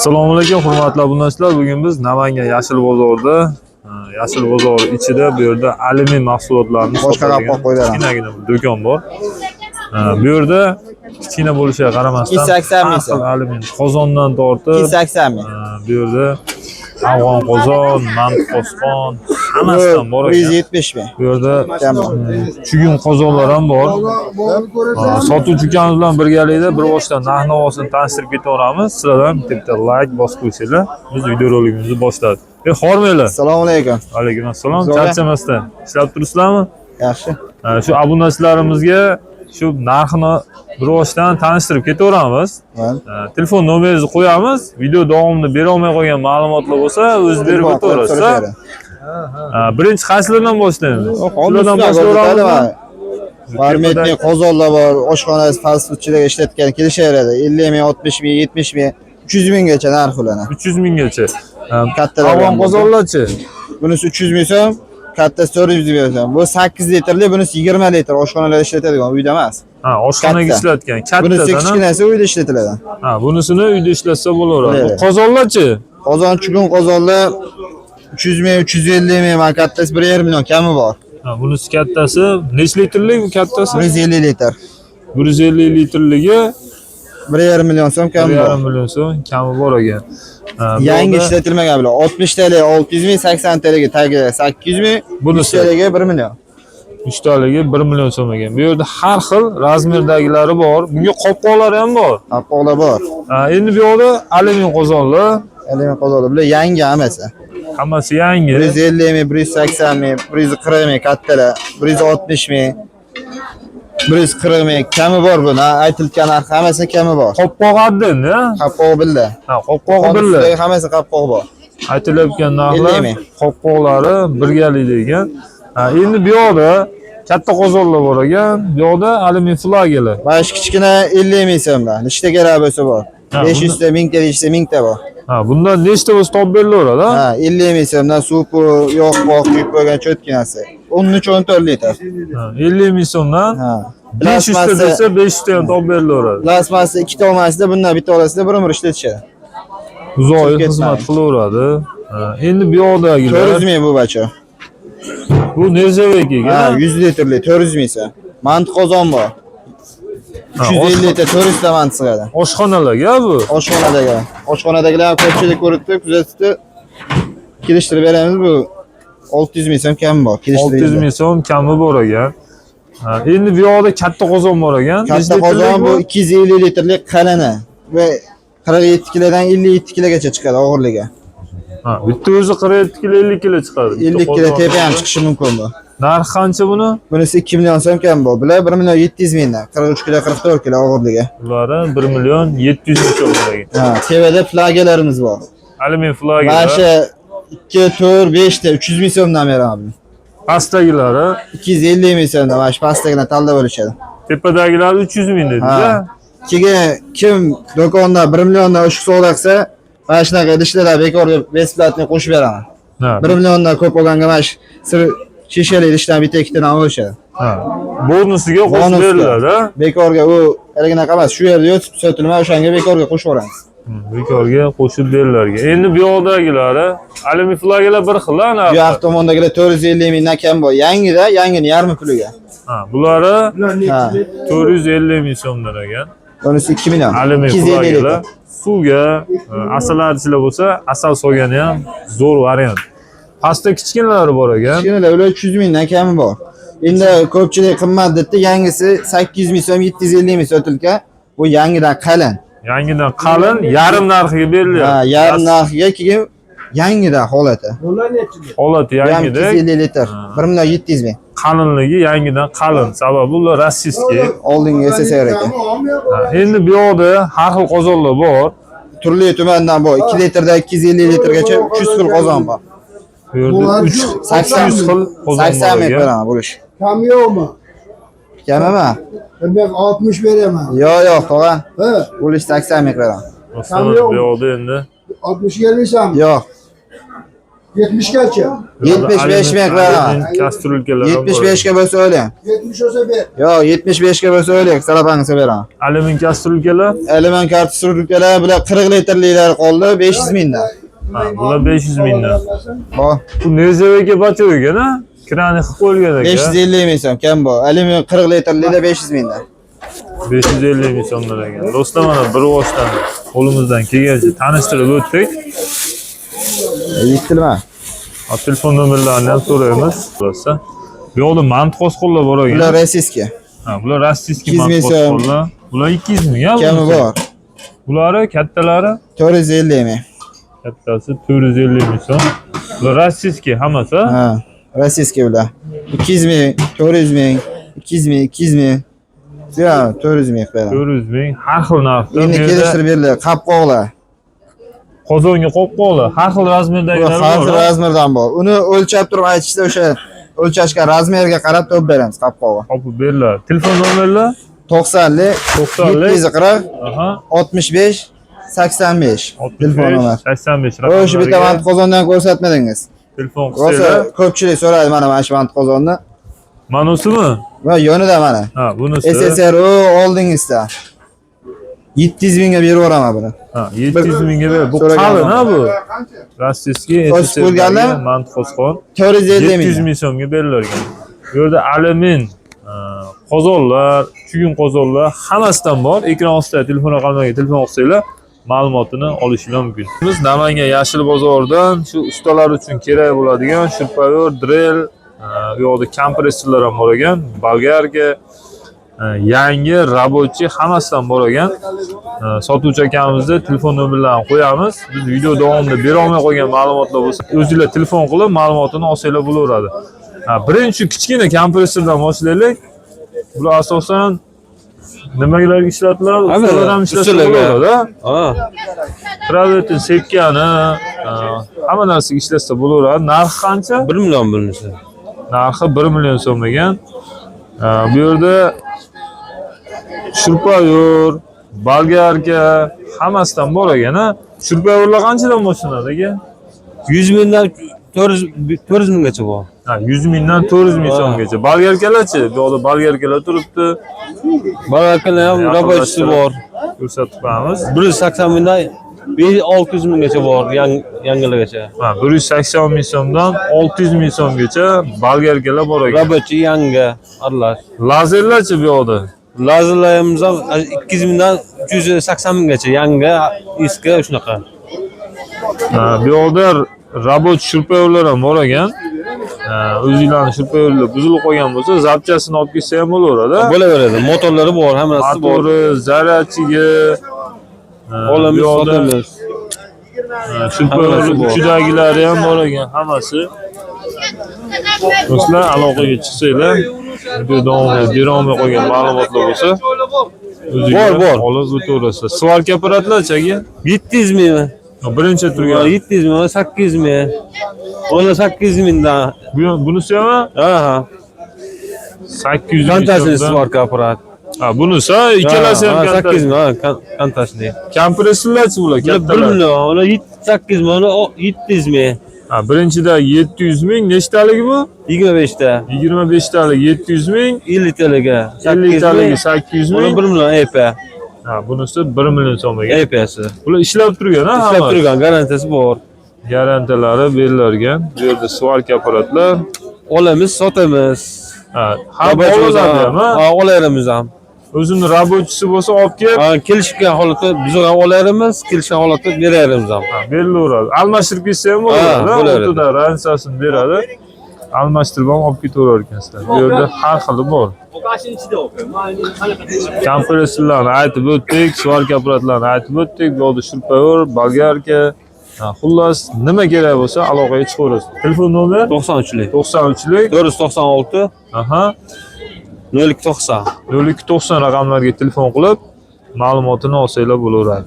Assalomu alaykum hurmatli obunachilar. Bugun biz Namangan Yashil bozorida, Yashil bozori ichida bu yerda alyumin mahsulotlarini sotadigan kichkinagina bir do'kon bor. Bu yerda kichkina bo'lishiga qaramasdan 280 ming alyumin qozondan tortib 280 ming. Bu yerda afg'on qozon, manqosqon hammasidan bor ekan. 170 ming. Bu yerda chugun qozonlar ham bor. Sotuvchi ukamiz bilan birgalikda bir boshdan narx-navosini tanishtirib ketaveramiz. Sizlardan bitta like bosib qo'ysanglar, biz videorolikimizni boshladik. Hormanglar. Assalomu alaykum. Alaykum assalom. Charchamasdan ishlab turibsizlarmi? Yaxshi. Shu obunachilarimizga shu narxini bir boshdan tanishtirib ketaveramiz. Telefon nomeringizni qo'yamiz. Video davomida bera olmay qolgan ma'lumotlar bo'lsa, o'zingiz berib o'taverasiz. Birinchi qaysilardan boshlaymiz? Shulardan boshlayveramiz. Barmetni qozonlar bor, oshxona fast foodchilarga ishlatgan kelishaveradi. 50 ming, 60 ming, 70 ming, 300 minggacha narx ularni. 300 minggacha. Kattalar. Afg'on qozonlarchi? Bunisi 300 ming so'm, kattasi 400 ming so'm. Bu 8 litrli, bunisi 20 litr. Oshxonalarda ishlatadigan, uyda emas. Oshxonaga ishlatgan. Kattadan. Bunisi kichkinasi uyda ishlatiladi. Bunisini uyda ishlatsa bo'laveradi. Bu qozonlarchi? Qozon chugun qozonlar 300 ming, 350 ming, kattasi 1,5 million kami bor. Bunisi kattasi necha litrlik bu kattasi? 150 litr. 150 litrligi 1,5 million so'm kami bor. 1,5 million so'm kami bor ekan. Yangi ishlatilmagan bular. 60 TL 600 ming, 80 TL tagi 800 ming, bunisi TLga 1 million. 3 taligi 1 million so'm ekan. Bu yerda har xil razmerdagilari bor. Bunga qopqoqlari ham bor. Qopqoqlar bor. Endi bu yerda alyumin qozonlar. Alyumin qozonlar bular yangi hammasi. Hammasi yangi. 150 ming, 180 ming, 140 ming kattalar, 160 ming, 140 ming kami bor buni. Aytilgan narx hammasi kami bor. Qopqoq adda-da. Qopqoq billa. Qopqoq billa. Hammasi qopqoq bor. Aytilgan narxlar qopqoqlari birgalikda ekan. Endi bu yerda katta qozonlar bor ekan. Bu yerda alyumin flagelar. Mana shu kichkina 50 ming so'mdan. Nechta kerak bo'lsa bor. 500 ta, 1000 ta, 1000 ta bor. Bundan nechta bo'lsa topib berilaveradi? 50 ming so'mdan suv yo'q, quyib qo'ygan cho'tkinasi. 13-14 litr. 50 ming so'mdan 500 ta desa 500 ta ham topib berilaveradi. Plasmasi ikkita olmasida bundan bitta olasida bir umr ishlatishadi. Uzoq xizmat qilaveradi. Endi bu yerdagilar 400 ming bu bacha. Bu nezavek ekan. 100 litrli 400 ming so'm. Manti qozon bor. 350 litr 400 ta manti sig'adi. Oshxonalarga bu. Oshxonadagilar ko'pchilik ko'ribdi, kuzatibdi. Kelishtirib beramiz bu 600 ming so'm kami bor. 600 ming so'm kami bor ekan. Endi bu yerda katta qozon bor ekan. Katta qozon bu 250 litrlik qalini va 47 kilodan 57 kilogacha chiqadi og'irligi. Bitta o'zi 47 kilo 50 kilo chiqadi. 50 kilo tepa ham chiqishi mumkin bu. Narxi qancha buni? Bunisi 2 million so'm kam bu. Bular 1 million 700 mingdan, 43 kilo 44 kilo og'irligi. Bular 1 million 700 ming so'm ekan. Tevada flagelarimiz bor. Alyumin flagelar. Mana shu 2, 4, 5 ta 300 ming so'mdan beraman. Pastagilari 250 ming so'mdan. Mana shu pastagilar tanlab olishadi. Tepadagilari 300 ming dedi-da. Kim do'konda 1 milliondan oshib so'raqsa, mana shunaqa idishlar bekorga besplatni qo'shib beraman. 1 milliondan ko'p olganga mana shu shishali idishdan bitta ikkitadan olishadi. Bonusiga qo'shib beriladi. Bekorga u erginaqa emas, shu yerda yotib sotilma, o'shanga bekorga qo'shib yuboramiz. Bekorga qo'shib beriladi. Endi bu yerdagilari alyumin flagelar bir xil ana. Bu yoq tomondagilar 450 mingdan kam bor. Yangini yarmi puliga. Bulari 450 ming so'mdan ekan. Bunisi 2 million. Alyumin flagelar suvga asallarchilar bo'lsa, asal solgani ham zo'r variant. Pastda kichkinalari bor ekan. Kichkinalar ular 300 mingdan kami bor. Endi ko'pchilik qimmat debdi, yangisi 800 ming so'm, 750 ming sotilgan. Bu yangidan qalin. Yangidan qalin, yarim narxiga berilyapti. Yarim narxiga keyin yangidan holati. Holati yangida. 250 litr, 1 million 700 ming. Qalinligi yangidan qalin. Sababi ular rossiyskiy. Oldingi SSR ekan. Endi bu yerda har xil qozonlar bor. Turli tumandan bor. 2 litrdan 250 litrgacha 300 xil qozon bor. Bu yerda 800 xil qozon bor. 80 ming beraman bo'lish. Kam yo'qmi? Kam emas. Ben 60 beraman. Yo'q, tog'a. Bo'lish 80 ming beraman. Bu yerda endi 60 gelmisanmi? Yo'q. 70 kaçı? 75 ming beraman. Kastrulkalar. 75 ga bo'lsa o'ylang. 70 olsa ber. Yo'q, 75 ga bo'lsa o'ylang, salapangizni beraman. Alyumin kastrulkalar. Element kartoshkalar bular 40 litrliklar qoldi, 500 mingdan. Ha, bular 500 mingdan. Bor. Bu nezaviga bacho ekan-a? Krani qilib qo'yilgan ekan. 550 ming so'm kam bu. Alyumin 40 litrlikda 500 mingdan. 550 ming so'mdan ekan. Do'stlar, mana bir vositdan qo'limizdan kelgancha tanishtirib o'tdik. Yetilma. Telefon nomerlarini ham so'raymiz. Bo'lsa, bu yoqda mantiqos qo'llar bor ekan. Bular rossiyskiy. Ha, bular rossiyskiy 200 ming mantiqos so'm. qo'llar. Bular 200 ming, ha? Kami bor. Bulari kattalari 450 ming. kattasi 450 ming so'm. Bular rossiyskiy hammasi. Ha, rossiyskiy bular. 200 ming, 400 ming, 200 ming, 200 ming. Ya, 400 ming beraman. 400 ming har xil narxda. Endi kelishtirib beriladi, qopqoqlar. Qozonga qo'yib har xil razmerdagilar bor. Har xil razmerdan bor. Uni o'lchab turib aytishda o'sha o'lchashgan razmerga qarab topib beramiz qopqog'i. Topib beriladi. Telefon nomerlar 90 740 aha 65 85 telefon nomer. 85 O'sha bitta vant qozondan ko'rsatmadingiz. Telefon O'sha qilsanglar. ko'pchilik so'radi mana shu vant qozonni. Manusimi? Va yonida mana. Ha, bunisi. SSRO oldingizda. 700 mingga berib yuboraman buni. Ha, 700 mingga ber. Bu So'ragan qalin ha bu. vaqt. Rossiyskiy Qo'shib qo'yganlar? mantiqosqon 450 ming. 700 ming so'mga berilar ekan. Bu yerda alyumin qozonlar, chugun qozonlar hammasidan bor. Ekran ostida telefon raqamlariga telefon qilsanglar, ma'lumotini olishingiz mumkin. Biz Namangan Yashil bozoridan shu ustalar uchun kerak bo'ladigan shurpayor, drill, bu yoqda kompressorlar ham bor ekan, bolgarka, yangi rабочий hammasidan bor ekan. Sotuvchi akamizning telefon nomerlarini qo'yamiz. Biz video davomida bera olmay qolgan ma'lumotlar bo'lsa, o'zingizlar telefon qilib ma'lumotini olsanglar bo'laveradi. Birinchi kichkina kompressordan boshlaylik. Bular asosan nimalarga ishlatiladi? Ustalar ham ishlasa bo'laveradi. Ha. Travetin sepkani, hamma narsaga ishlasa bo'laveradi. Narxi qancha? 1 million bunisi. Narxi 1 million so'm ekan. Bu yerda shurpayor, bolgarka hammasidan bor ekan. Shurpayorlar qanchadan boshlanadi aka? 100 mingdan 400 minggacha bor. Ha, 100 mingdan 400 ming so'mgacha. Bolgarkalarchi? Bu yerda bolgarkalar turibdi. Bolgarkalar ham rabochisi bor. Ko'rsatib qo'yamiz. 180 mingdan 600 minggacha bor, yangilargacha. Ha, 180 ming so'mdan 600 ming so'mgacha bolgarkalar bor ekan. Rabochi yangi aralash. Lazerlarchi bu yoqda? Lazerlarimiz ham 200 mingdan 380 minggacha yangi, eski shunaqa. Ha, bu yoqda rабочий shurpayorlar ham bor ekan. O'zingizlarning shurpayorlar buzilib qolgan bo'lsa, zapchasini olib kelsa ham bo'laveradi. Bo'laveradi. Motorlari bor, hammasi bor. Motori, zaryadchigi, Olamiz, sotamiz. Shurpayorlar ichidagilari ham bor ekan, hammasi. Do'stlar, aloqaga chiqsanglar, video davomida bera olmay qolgan ma'lumotlar bo'lsa, Bor. olib o'taverasizlar. Svarka apparatlarchi aka? 700 ming. Birinchi turgan. 700 ming, 800 ming. Ona 800 mingdan. Bunisi ham? Ha. 800 ming. Kantasini svarka aparat. Ha, bunisi ikkalasi ham 800 ming, kantasini. Kompressorlarchi bular 1 kattalar. million, ona 800 ming, ona 700 ming. Ha, birinchida 700 ming, nechtaligi bu? 25 ta. 25 talik 700 ming, 50 talaga 50 taligi 800 Ona ming. 1 million EP. Ha, bunisi 1 million so'mga. EP'si. Bular ishlab turgan, ha? Ishlab turgan, garantiyasi bor. Garantiyalari berilgan. Bu yerda svarka apparatlar. Olamiz, sotamiz. Ha, oladi ham, ha? Ha, olarimiz ham. O'zini rабочийsi bo'lsa olib kelib, Ha, kelishgan holatda biz ham olarimiz, kelishgan holatda berarimiz ham. berilaveradi. Almashtirib ketsa ham Ha, bo'ladi. bo'laveradi. O'tida ransasini beradi. Almashtirib ham olib ketaverar ekansizlar. Bu yerda har xili bor. Kompressorlarni aytib o'tdik, svarka apparatlarini aytib o'tdik. Bu yerda shurpayor, bolgarka, xullas nima kerak bo'lsa aloqaga chiqaverasiz. Telefon nomer 93lik. 93lik 496 aha 0290. 0290 raqamlarga telefon qilib ma'lumotini olsanglar bo'laveradi.